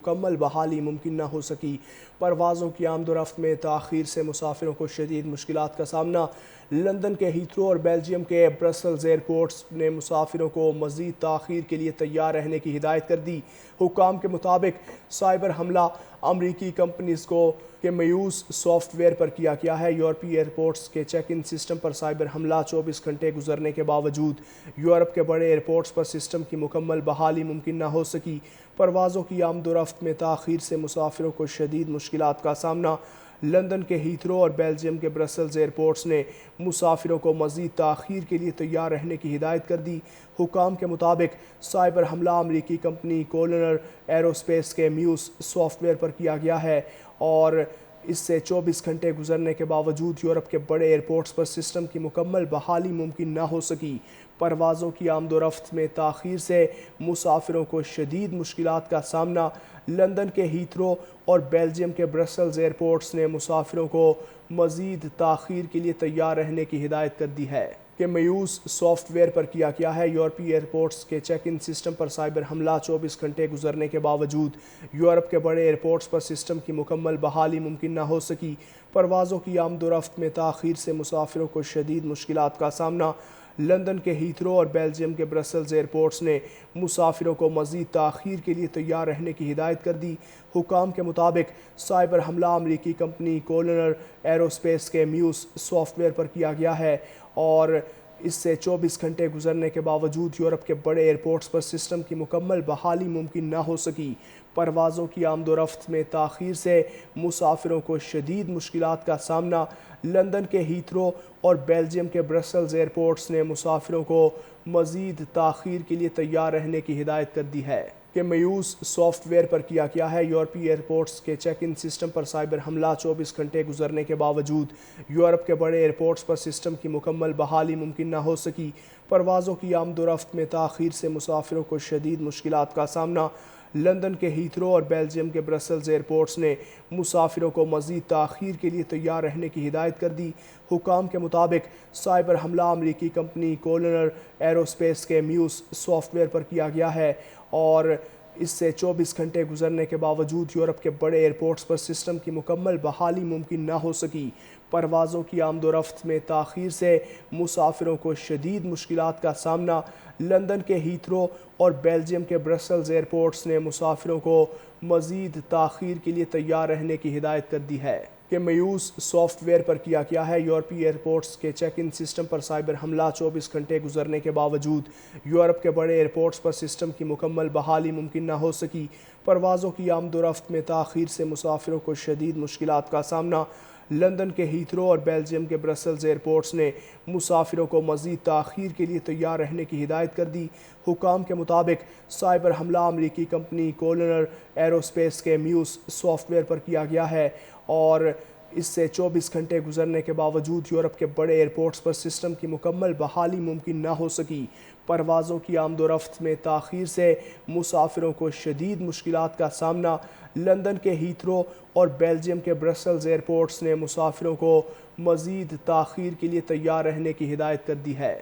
مکمل بحالی ممکن نہ ہو سکی۔ پروازوں کی آمد و رفت میں تاخیر سے مسافروں کو شدید مشکلات کا سامنا۔ لندن کے ہیتھرو اور بیلجیم کے برسلز ایئرپورٹس نے مسافروں کو مزید تاخیر کے لیے تیار رہنے کی ہدایت کر دی۔ حکام کے مطابق سائبر حملہ امریکی کمپنیز کے میوز سافٹ ویئر پر کیا گیا ہے۔ یورپی ایئرپورٹس کے check in system per cyber حملہ 24 گھنٹے گزرنے کے باوجود یورپ کے بڑے ایئرپورٹس پر سسٹم کی مکمل بحالی ممکن نہ ہو سکی۔ پروازوں کی آمد و رفت میں تاخیر سے مسافروں کو شدید مشکلات کا سامنا۔ لندن کے ہیتھرو اور بیلجیم کے برسلز ایئرپورٹس نے مسافروں کو مزید تاخیر کے لیے تیار رہنے کی ہدایت کر دی۔ حکام کے مطابق سائبر حملہ امریکی کمپنی کولنر ایروسپیس کے میوز سافٹ ویئر پر کیا گیا ہے اور اس سے 24 گھنٹے گزرنے کے باوجود یورپ کے بڑے ایئرپورٹس پر سسٹم کی مکمل بحالی ممکن نہ ہو سکی۔ پروازوں کی آمد و رفت میں تاخیر سے مسافروں کو شدید مشکلات کا سامنا۔ لندن کے ہیتھرو اور بیلجیم کے برسلز ایئرپورٹس نے مسافروں کو مزید تاخیر کے لیے تیار رہنے کی ہدایت کر دی ہے کہ میوز سافٹ ویئر پر کیا گیا ہے۔ یورپی ایئرپورٹس کے check in system per cyber حملہ 24 گھنٹے گزرنے کے باوجود یورپ کے بڑے ایئرپورٹس پر سسٹم کی مکمل بحالی ممکن نہ ہو سکی۔ پروازوں کی آمد و رفت میں تاخیر سے مسافروں کو شدید مشکلات کا سامنا۔ لندن کے ہیتھرو اور بیلجیم کے برسلز ایئرپورٹس نے مسافروں کو مزید تاخیر کے لیے تیار رہنے کی ہدایت کر دی۔ حکام کے مطابق سائبر حملہ امریکی کمپنی کولنر ایروسپیس کے میوز سافٹ ویئر پر کیا گیا ہے اور اس سے 24 گھنٹے گزرنے کے باوجود یورپ کے بڑے ایئرپورٹس پر سسٹم کی مکمل بحالی ممکن نہ ہو سکی۔ پروازوں کی آمد و رفت میں تاخیر سے مسافروں کو شدید مشکلات کا سامنا۔ لندن کے ہیتھرو اور بیلجیم کے برسلز ایئرپورٹس نے مسافروں کو مزید تاخیر کے لیے تیار رہنے کی ہدایت کر دی ہے کہ میوز سافٹ ویئر پر کیا گیا ہے۔ یورپی ایئرپورٹس کے check in system per cyber حملہ 24 گھنٹے گزرنے کے باوجود یورپ کے بڑے ایئرپورٹس پر سسٹم کی مکمل بحالی ممکن نہ ہو سکی۔ پروازوں کی آمد و رفت میں تاخیر سے مسافروں کو شدید مشکلات کا سامنا۔ لندن کے ہیتھرو اور بیلجیم کے برسلز ایئرپورٹس نے مسافروں کو مزید تاخیر کے لیے تیار رہنے کی ہدایت کر دی۔ حکام کے مطابق سائبر حملہ امریکی کمپنی کولنر ایروسپیس کے میوز سافٹ ویئر پر کیا گیا ہے اور اس سے 24 گھنٹے گزرنے کے باوجود یورپ کے بڑے ایئرپورٹس پر سسٹم کی مکمل بحالی ممکن نہ ہو سکی۔ پروازوں کی آمد و رفت میں تاخیر سے مسافروں کو شدید مشکلات کا سامنا۔ لندن کے ہیتھرو اور بیلجیم کے برسلز ایئرپورٹس نے مسافروں کو مزید تاخیر کے لیے تیار رہنے کی ہدایت کر دی ہے کہ میوز سافٹ ویئر پر کیا گیا ہے۔ یورپی ایئرپورٹس کے check in system per cyber حملہ 24 گھنٹے گزرنے کے باوجود یورپ کے بڑے ایئرپورٹس پر سسٹم کی مکمل بحالی ممکن نہ ہو سکی۔ پروازوں کی آمد و رفت میں تاخیر سے مسافروں کو شدید مشکلات کا سامنا۔ لندن کے ہیتھرو اور بیلجیم کے برسلز ایئرپورٹس نے مسافروں کو مزید تاخیر کے لیے تیار رہنے کی ہدایت کر دی۔ حکام کے مطابق سائبر حملہ امریکی کمپنی کولنر ایروسپیس کے میوز سافٹ ویئر پر کیا گیا ہے اور اس سے 24 گھنٹے گزرنے کے باوجود یورپ کے بڑے ایئرپورٹس پر سسٹم کی مکمل بحالی ممکن نہ ہو سکی۔ پروازوں کی آمد و رفت میں تاخیر سے مسافروں کو شدید مشکلات کا سامنا۔ لندن کے ہیتھرو اور بیلجیم کے برسلز ایئرپورٹس نے مسافروں کو مزید تاخیر کے لیے تیار رہنے کی ہدایت کر دی ہے۔